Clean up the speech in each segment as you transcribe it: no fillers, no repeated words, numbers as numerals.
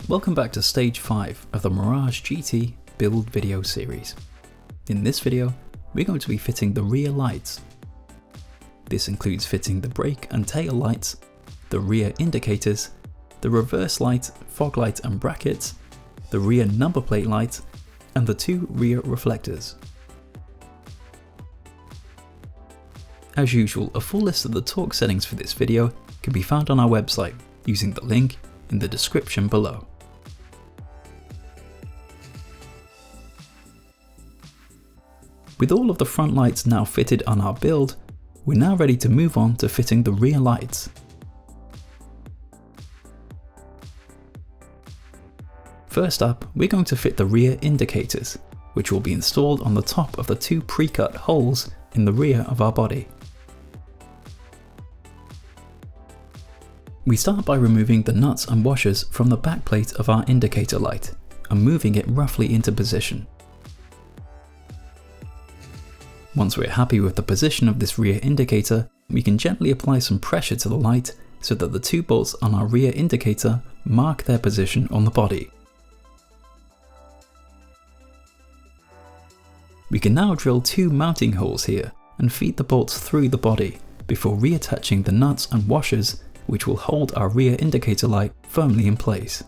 Welcome back to stage 5 of the Mirage GT build video series. In this video, we're going to be fitting the rear lights. This includes fitting the brake and tail lights, the rear indicators, the reverse light, fog light and brackets, the rear number plate light, and the 2 rear reflectors. As usual, a full list of the torque settings for this video can be found on our website using the link in the description below. With all of the front lights now fitted on our build, we're now ready to move on to fitting the rear lights. First up, we're going to fit the rear indicators, which will be installed on the top of the 2 pre-cut holes in the rear of our body. We start by removing the nuts and washers from the back plate of our indicator light and moving it roughly into position. Once we're happy with the position of this rear indicator, we can gently apply some pressure to the light so that the 2 bolts on our rear indicator mark their position on the body. We can now drill 2 mounting holes here and feed the bolts through the body before reattaching the nuts and washers, which will hold our rear indicator light firmly in place.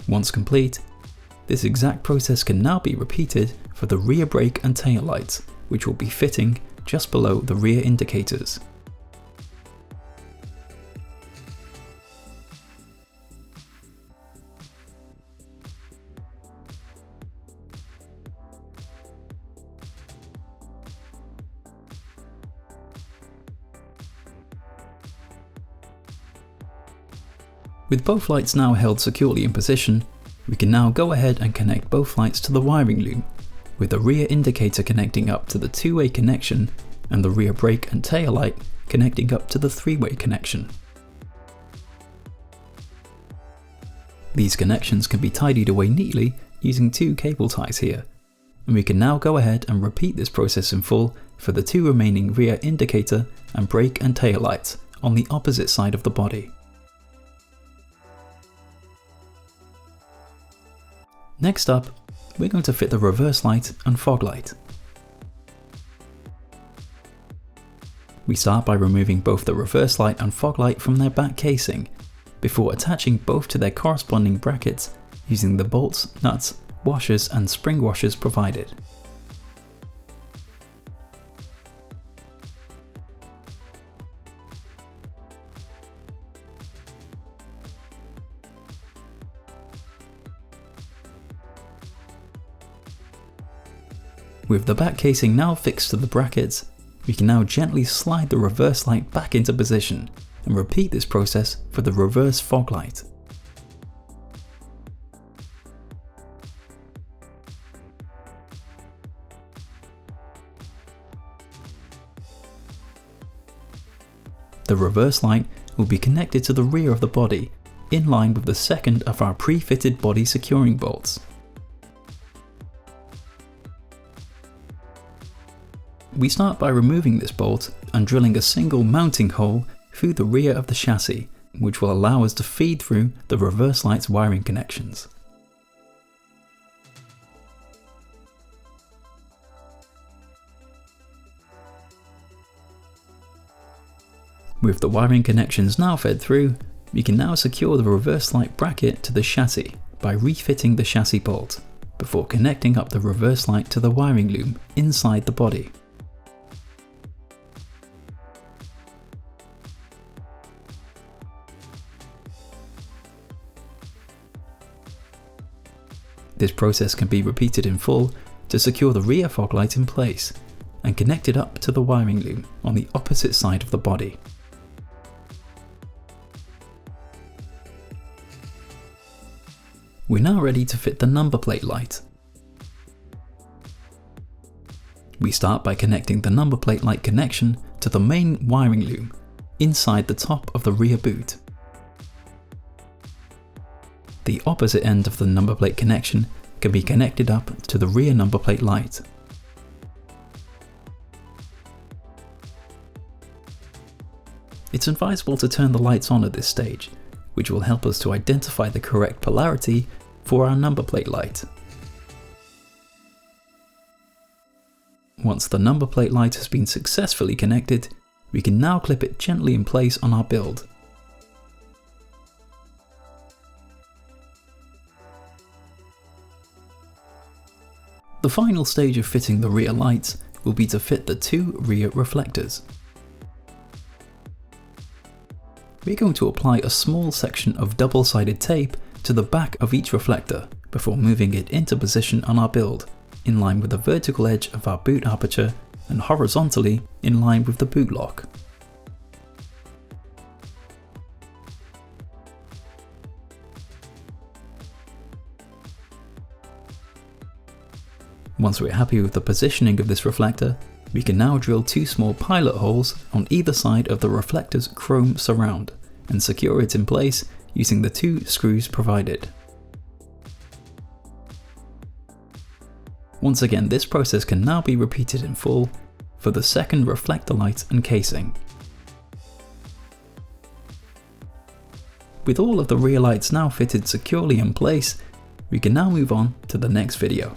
Once complete, this exact process can now be repeated for the rear brake and tail lights, which will be fitting just below the rear indicators. With both lights now held securely in position, we can now go ahead and connect both lights to the wiring loom, with the rear indicator connecting up to the 2-way connection and the rear brake and tail light connecting up to the 3-way connection. These connections can be tidied away neatly using 2 cable ties here, and we can now go ahead and repeat this process in full for the 2 remaining rear indicator and brake and tail lights on the opposite side of the body. Next up, we're going to fit the reverse light and fog light. We start by removing both the reverse light and fog light from their back casing, before attaching both to their corresponding brackets using the bolts, nuts, washers and spring washers provided. With the back casing now fixed to the brackets, we can now gently slide the reverse light back into position and repeat this process for the reverse fog light. The reverse light will be connected to the rear of the body in line with the second of our pre-fitted body securing bolts. We start by removing this bolt and drilling a single mounting hole through the rear of the chassis, which will allow us to feed through the reverse light's wiring connections. With the wiring connections now fed through, we can now secure the reverse light bracket to the chassis by refitting the chassis bolt, before connecting up the reverse light to the wiring loom inside the body. This process can be repeated in full to secure the rear fog light in place and connect it up to the wiring loom on the opposite side of the body. We're now ready to fit the number plate light. We start by connecting the number plate light connection to the main wiring loom inside the top of the rear boot. the opposite end of the number plate connection can be connected up to the rear number plate light. It's advisable to turn the lights on at this stage, which will help us to identify the correct polarity for our number plate light. Once the number plate light has been successfully connected, we can now clip it gently in place on our build. The final stage of fitting the rear lights will be to fit the two rear reflectors. We're going to apply a small section of double-sided tape to the back of each reflector before moving it into position on our build, in line with the vertical edge of our boot aperture and horizontally in line with the boot lock. Once we're happy with the positioning of this reflector, we can now drill two small pilot holes on either side of the reflector's chrome surround and secure it in place using the two screws provided. Once again, this process can now be repeated in full for the second reflector light and casing. With all of the rear lights now fitted securely in place, we can now move on to the next video.